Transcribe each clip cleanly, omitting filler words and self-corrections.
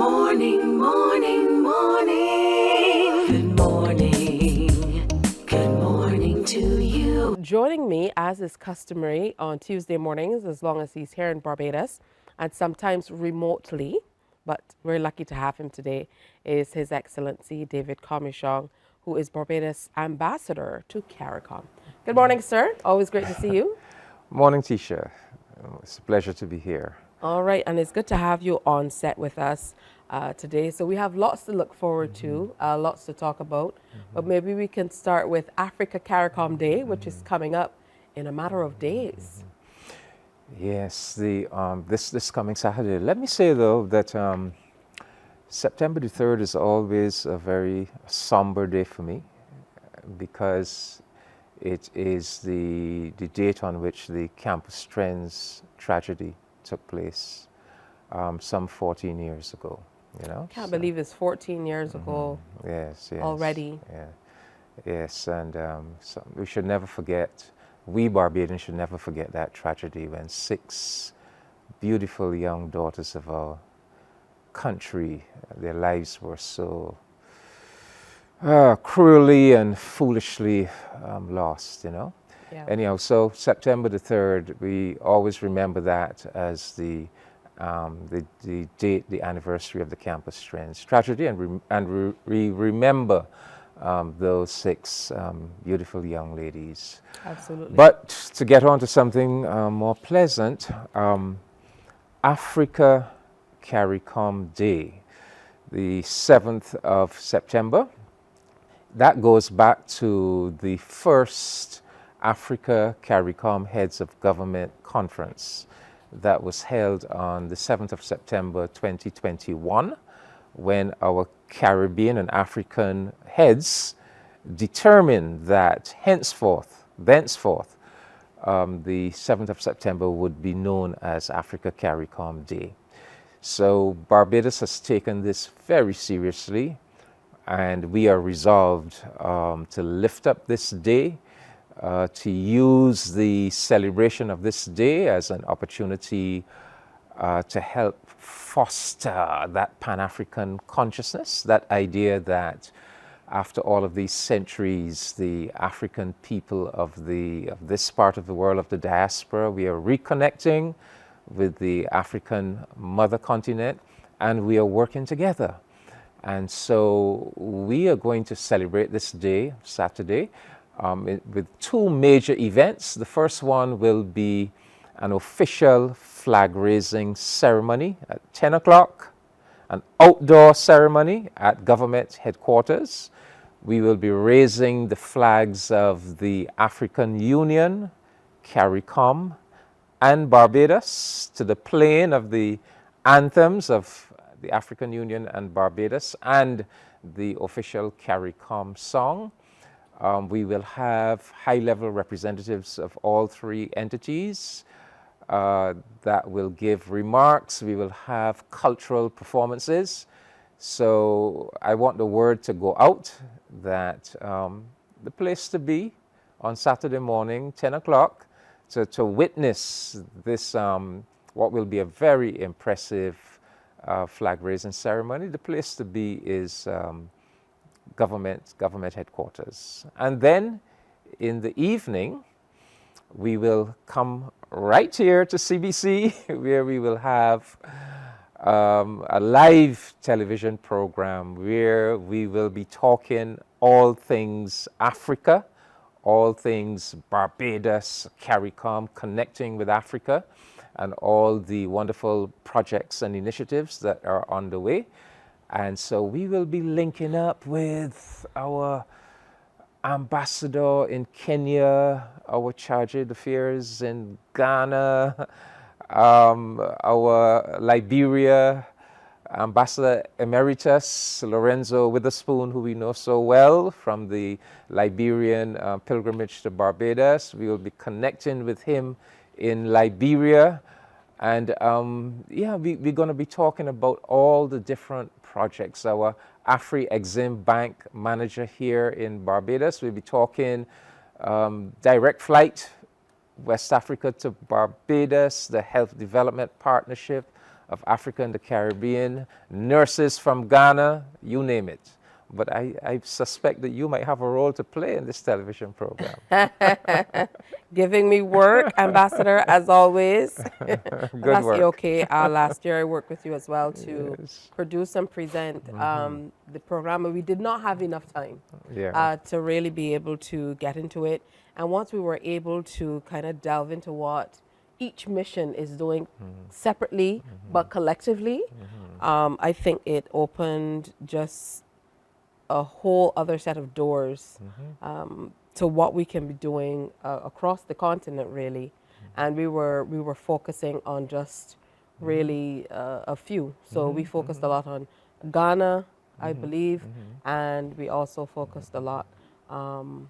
Morning, morning, morning. Good morning. Good morning to you. Joining me, as is customary, on Tuesday mornings, as long as he's here in Barbados, and sometimes remotely, but we're lucky to have him today, is His Excellency David Comissiong, who is Barbados Ambassador to CARICOM. Good morning, sir. Always great to see you. Morning, Tisha. It's a pleasure to be here. All right, and it's good to have you on set with us today. So we have lots to look forward to, lots to talk about, but maybe we can start with Africa-CARICOM Day, which is coming up in a matter of days. Yes, this coming Saturday. Let me say though that September the 3rd is always a very somber day for me because it is the date on which the Campus Trends tragedy took place some 14 years ago. You know, Can't believe it's 14 years ago. Yes, Already. Yeah, yes, and so we should never forget. We Barbadians should never forget that tragedy when 6 beautiful young daughters of our country, their lives were so cruelly and foolishly lost. You know. Yeah. Anyhow, so September the 3rd, we always remember that as the date, the anniversary of the Campus Trends tragedy, and we remember those 6 beautiful young ladies. Absolutely. But to get on to something more pleasant, Africa-CARICOM Day, the 7th of September, that goes back to the first Africa-CARICOM Heads of Government Conference that was held on the 7th of September 2021, when our Caribbean and African heads determined that thenceforth, the 7th of September would be known as Africa-CARICOM Day. So Barbados has taken this very seriously, and we are resolved to lift up this day, to use the celebration of this day as an opportunity to help foster that Pan-African consciousness, that idea that after all of these centuries, the African people of this part of the world, of the diaspora, we are reconnecting with the African mother continent, and we are working together. And so we are going to celebrate this day, Saturday, with 2 major events. The first one will be an official flag-raising ceremony at 10 o'clock, an outdoor ceremony at government headquarters. We will be raising the flags of the African Union, CARICOM, and Barbados to the plane of the anthems of the African Union and Barbados and the official CARICOM song. We will have high-level representatives of all 3 entities that will give remarks. We will have cultural performances. So I want the word to go out that the place to be on Saturday morning, 10 o'clock, to witness this, what will be a very impressive flag-raising ceremony. The place to be is government headquarters. And then in the evening, we will come right here to CBC, where we will have a live television program where we will be talking all things Africa, all things Barbados, CARICOM, connecting with Africa, and all the wonderful projects and initiatives that are underway. And so we will be linking up with our ambassador in Kenya, our charge d'affaires in Ghana, our Liberia Ambassador Emeritus, Lorenzo Witherspoon, who we know so well from the Liberian pilgrimage to Barbados. We will be connecting with him in Liberia. And yeah, we're going to be talking about all the different projects. Our Afri-Exim Bank manager here in Barbados will be talking direct flight, West Africa to Barbados, the Health Development Partnership, of Africa and the Caribbean, nurses from Ghana, you name it. But I suspect that you might have a role to play in this television program. Giving me work, Ambassador, as always. But Good that's work. okay. Last year I worked with you as well to Yes. produce and present the program, but we did not have enough time Yeah. to really be able to get into it. And once we were able to kind of delve into what each mission is doing separately but collectively, I think it opened just a whole other set of doors to what we can be doing across the continent, really. And we were focusing on just really a few. So we focused a lot on Ghana, I believe, and we also focused a lot on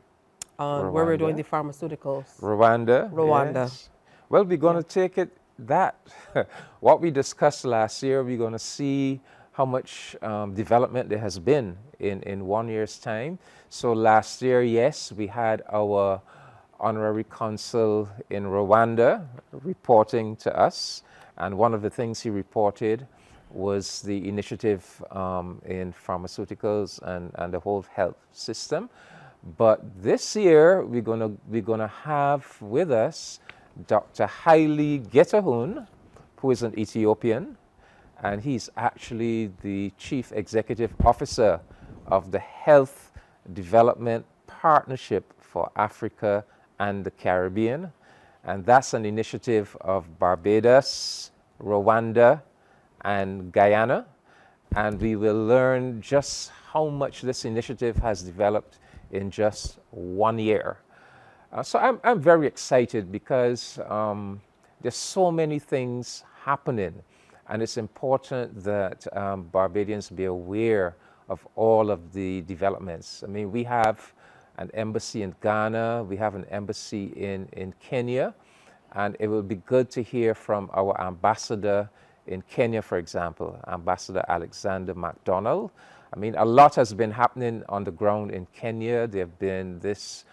where we're doing Rwanda. the pharmaceuticals. Rwanda. Rwanda. Yes. Well, we're going to take it that. What we discussed last year, we're going to see how much development there has been in 1 year's time. So last year, yes, we had our honorary consul in Rwanda reporting to us. And one of the things he reported was the initiative in pharmaceuticals and the whole health system. But this year, we're gonna have with us Dr. Haile Getahun, who is an Ethiopian, and he's actually the Chief Executive Officer of the Health Development Partnership for Africa and the Caribbean. And that's an initiative of Barbados, Rwanda, and Guyana. And we will learn just how much this initiative has developed in just 1 year. So I'm very excited because there's so many things happening. And it's important that Barbadians be aware of all of the developments. I mean, we have an embassy in Ghana, we have an embassy in Kenya, and it will be good to hear from our ambassador in Kenya, for example, Ambassador Alexander MacDonald. I mean, a lot has been happening on the ground in Kenya. There have been this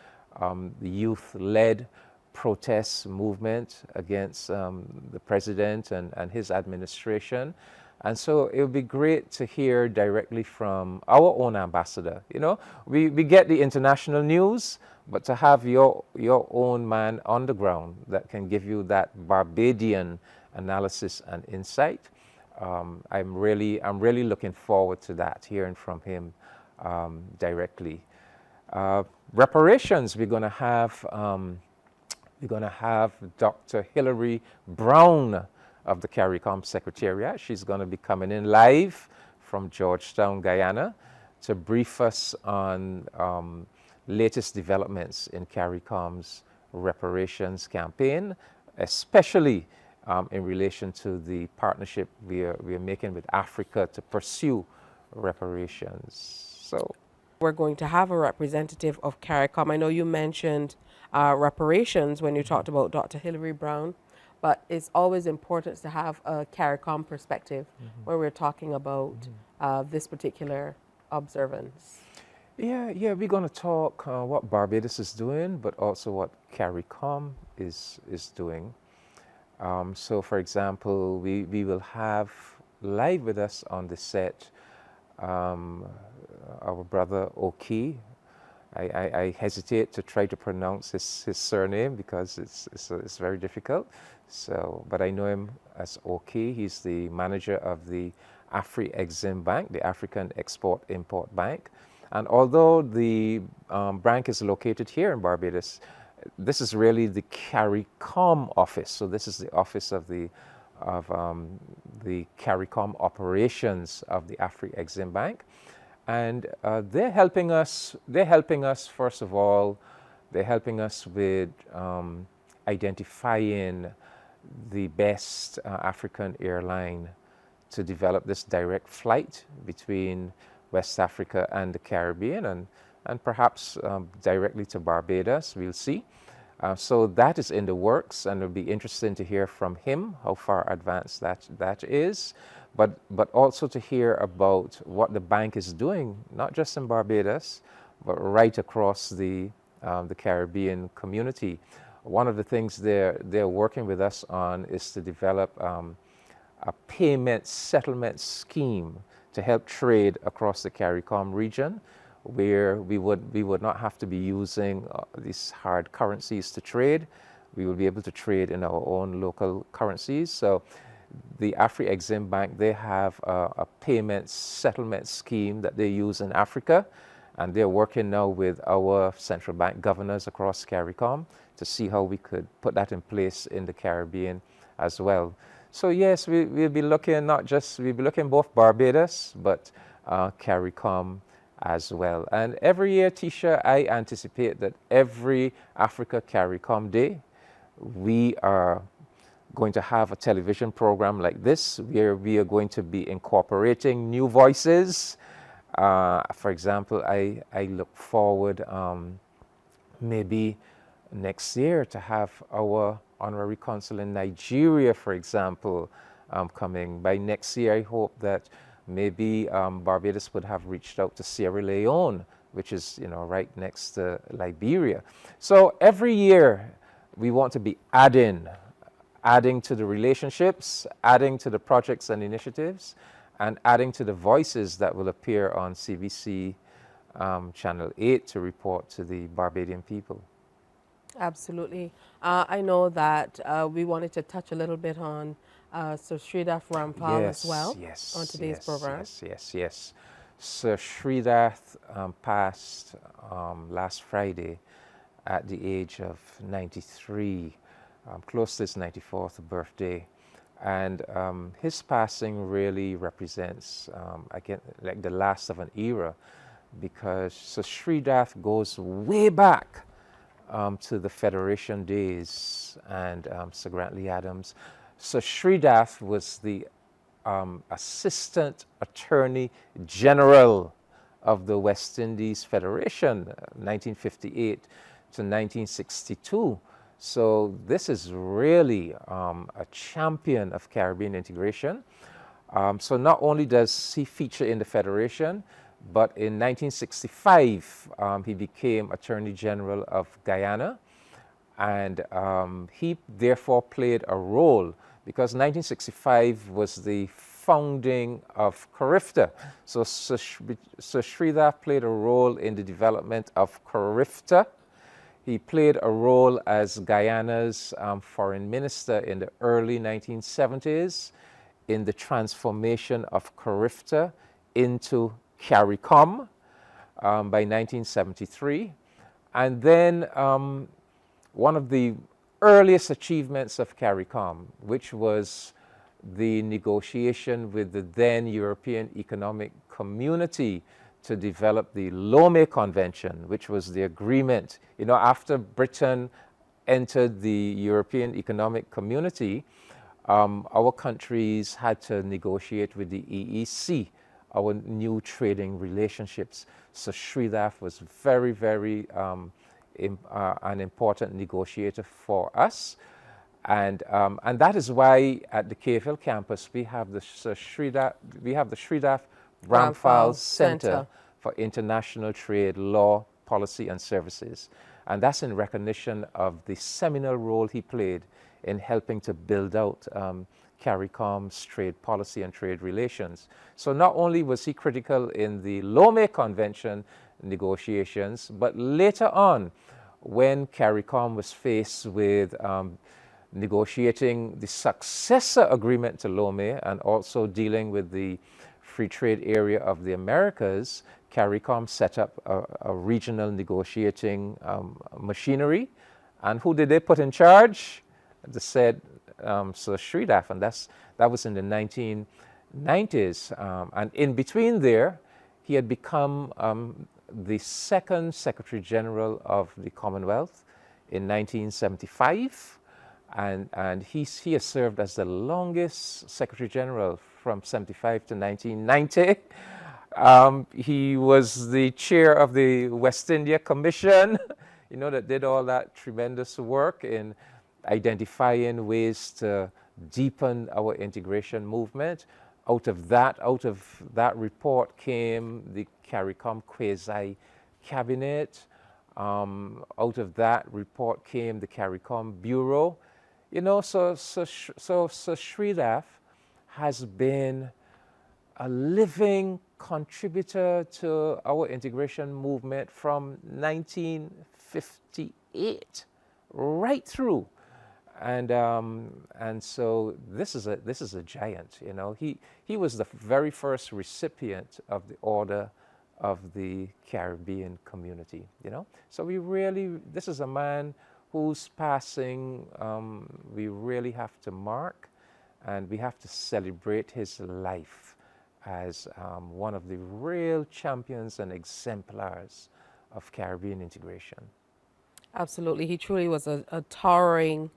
youth-led protest movement against the president and his administration. And so it would be great to hear directly from our own ambassador. You know, we get the international news, but to have your own man on the ground that can give you that Barbadian analysis and insight, I'm really looking forward to that, hearing from him directly. Reparations, we're going to have Dr. Hilary Brown of the CARICOM Secretariat. She's going to be coming in live from Georgetown, Guyana, to brief us on latest developments in CARICOM's reparations campaign, especially in relation to the partnership we are making with Africa to pursue reparations. So We're going to have a representative of CARICOM. I know you mentioned reparations when you talked about Dr. Hilary Brown, but it's always important to have a CARICOM perspective when we're talking about this particular observance. yeah, we're going to talk what Barbados is doing, but also what CARICOM is doing. So, for example, we will have live with us on the set our brother Oki. I hesitate to try to pronounce his surname because it's very difficult. So, but I know him as Oki. He's the manager of the AFRICA-CARICOM Bank, the African Export-Import Bank. And although the bank is located here in Barbados, this is really the CARICOM office. So this is the office of the CARICOM operations of the AFRICA-CARICOM Bank. And they're helping us, first of all, they're helping us with identifying the best African airline to develop this direct flight between West Africa and the Caribbean and perhaps directly to Barbados, we'll see. So that is in the works, and it'll be interesting to hear from him how far advanced that is. But also to hear about what the bank is doing, not just in Barbados, but right across the Caribbean community. One of the things they're working with us on is to develop a payment settlement scheme to help trade across the CARICOM region, where we would not have to be using these hard currencies to trade. We will be able to trade in our own local currencies. So the Afri-Exim Bank, they have a payment settlement scheme that they use in Africa, and they're working now with our central bank governors across CARICOM to see how we could put that in place in the Caribbean as well. So yes, we'll be looking we'll be looking both Barbados, but CARICOM as well. And every year, Tisha, I anticipate that every Africa-CARICOM Day, we are going to have a television program like this, where we are going to be incorporating new voices. For example, I look forward maybe next year to have our honorary consul in Nigeria, for example, coming. By next year, I hope that maybe Barbados would have reached out to Sierra Leone, which is, you know, right next to Liberia. So every year we want to be adding to the relationships, adding to the projects and initiatives, and adding to the voices that will appear on CBC Channel 8 to report to the Barbadian people. Absolutely. I know that we wanted to touch a little bit on Sir Shridath Ramphal as well on today's program. Yes. Sir Shridath passed last Friday at the age of 93, close to his 94th birthday. And his passing really represents, again, like the last of an era, because Sir Shridath goes way back to the Federation days and Sir Grantley Adams. Sir Shridath was the Assistant Attorney General of the West Indies Federation, 1958 to 1962. So this is really a champion of Caribbean integration. So not only does he feature in the Federation, but in 1965, he became Attorney General of Guyana, and he therefore played a role, because 1965 was the founding of CARIFTA. So Sir Shridath played a role in the development of CARIFTA. He played a role as Guyana's foreign minister in the early 1970s in the transformation of CARIFTA into CARICOM by 1973. And then one of the earliest achievements of CARICOM, which was the negotiation with the then European Economic Community to develop the Lomé Convention, which was the agreement. You know, after Britain entered the European Economic Community, our countries had to negotiate with the EEC, our new trading relationships. So Shridath was very, very an important negotiator for us. And that is why at the KFL campus we have the Shridath Ramphal Center for International Trade, Law, Policy and Services. And that's in recognition of the seminal role he played in helping to build out CARICOM's trade policy and trade relations. So not only was he critical in the Lomé Convention negotiations, but later on, when CARICOM was faced with negotiating the successor agreement to Lomé and also dealing with the free trade area of the Americas, CARICOM set up a regional negotiating machinery. And who did they put in charge? They said Sir Shridath, and that was in the 1990s. And in between there, he had become the second Secretary General of the Commonwealth in 1975. And he has served as the longest Secretary General from 75 to 1990. He was the chair of the West India Commission, you know, that did all that tremendous work in identifying ways to deepen our integration movement. Out of that report came the CARICOM quasi-cabinet. Out of that report came the CARICOM Bureau. You know, so Shridath has been a living contributor to our integration movement from 1958 right through. And so this is a giant, you know. He was the very first recipient of the Order of the Caribbean Community, you know. So this is a man whose passing we really have to mark, and we have to celebrate his life as one of the real champions and exemplars of Caribbean integration. Absolutely. He truly was a towering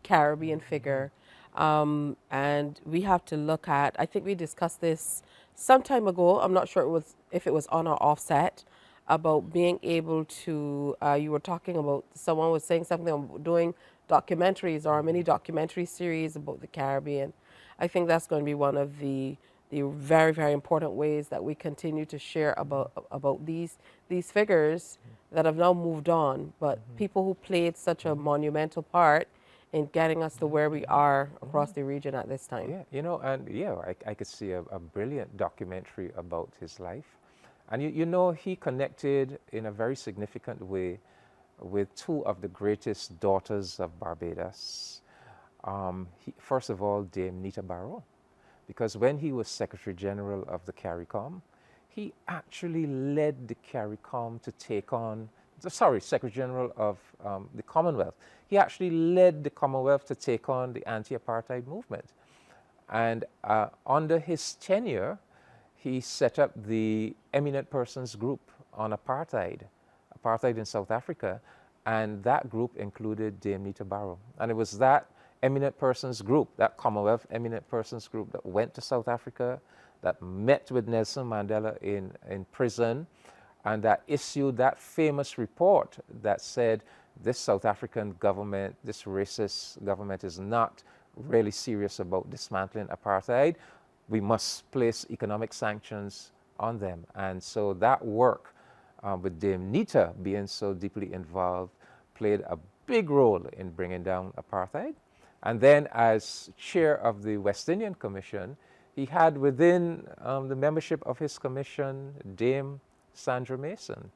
Caribbean figure. And we have to look at, I think we discussed this some time ago. I'm not sure if it was on or offset, about being able to, you were talking about, someone was saying something about doing documentaries or a mini documentary series about the Caribbean. I think that's going to be one of the very, very important ways that we continue to share about these figures that have now moved on, but people who played such a monumental part in getting us to where we are across the region at this time. Yeah, you know, and yeah, I could see a brilliant documentary about his life. And you know, he connected in a very significant way with two of the greatest daughters of Barbados. First of all, Dame Nita Barrow, because when he was Secretary General of the CARICOM, he actually led the CARICOM to take on, Secretary General of the Commonwealth. He actually led the Commonwealth to take on the anti-apartheid movement. And under his tenure, he set up the Eminent Persons Group on apartheid in South Africa, and that group included Dame Nita Barrow. And it was that Eminent Persons Group, that Commonwealth Eminent Persons Group, that went to South Africa, that met with Nelson Mandela in prison, and that issued that famous report that said this South African government, this racist government, is not really serious about dismantling apartheid. We must place economic sanctions on them. And so that work, with Dame Nita being so deeply involved, played a big role in bringing down apartheid. And then as chair of the West Indian Commission, he had within the membership of his commission Dame Sandra Mason.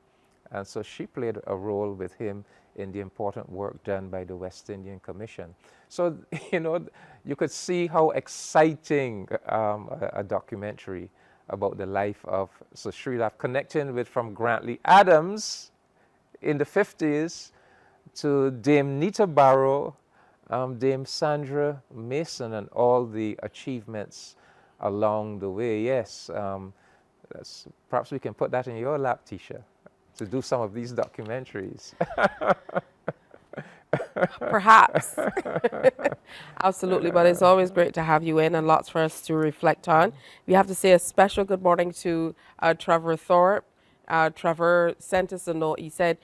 And so she played a role with him in the important work done by the West Indian Commission. So, you know, you could see how exciting a documentary about the life of Sir Shridath, connecting with from Grantley Adams in the 50s to Dame Nita Barrow, Dame Sandra Mason, and all the achievements along the way. Yes, perhaps we can put that in your lap, Tisha, to do some of these documentaries. Perhaps. Absolutely, but it's always great to have you in and lots for us to reflect on. We have to say a special good morning to Trevor Thorpe. Trevor sent us a note. He said,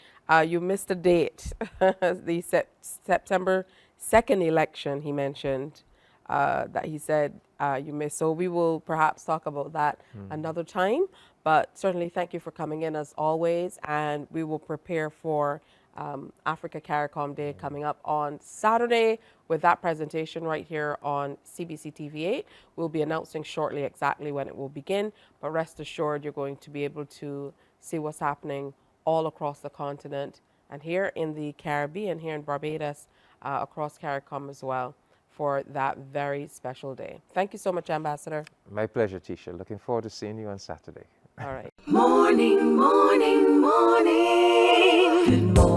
you missed a date. The September 2nd election, he mentioned, that he said you missed. So we will perhaps talk about that another time. But certainly thank you for coming in as always. And we will prepare for Africa-CARICOM Day coming up on Saturday with that presentation right here on CBC TV8. We'll be announcing shortly exactly when it will begin, but rest assured you're going to be able to see what's happening all across the continent and here in the Caribbean, here in Barbados, across CARICOM as well, for that very special day. Thank you so much, Ambassador. My pleasure, Tisha. Looking forward to seeing you on Saturday. All right. Morning, morning, morning. Good morning.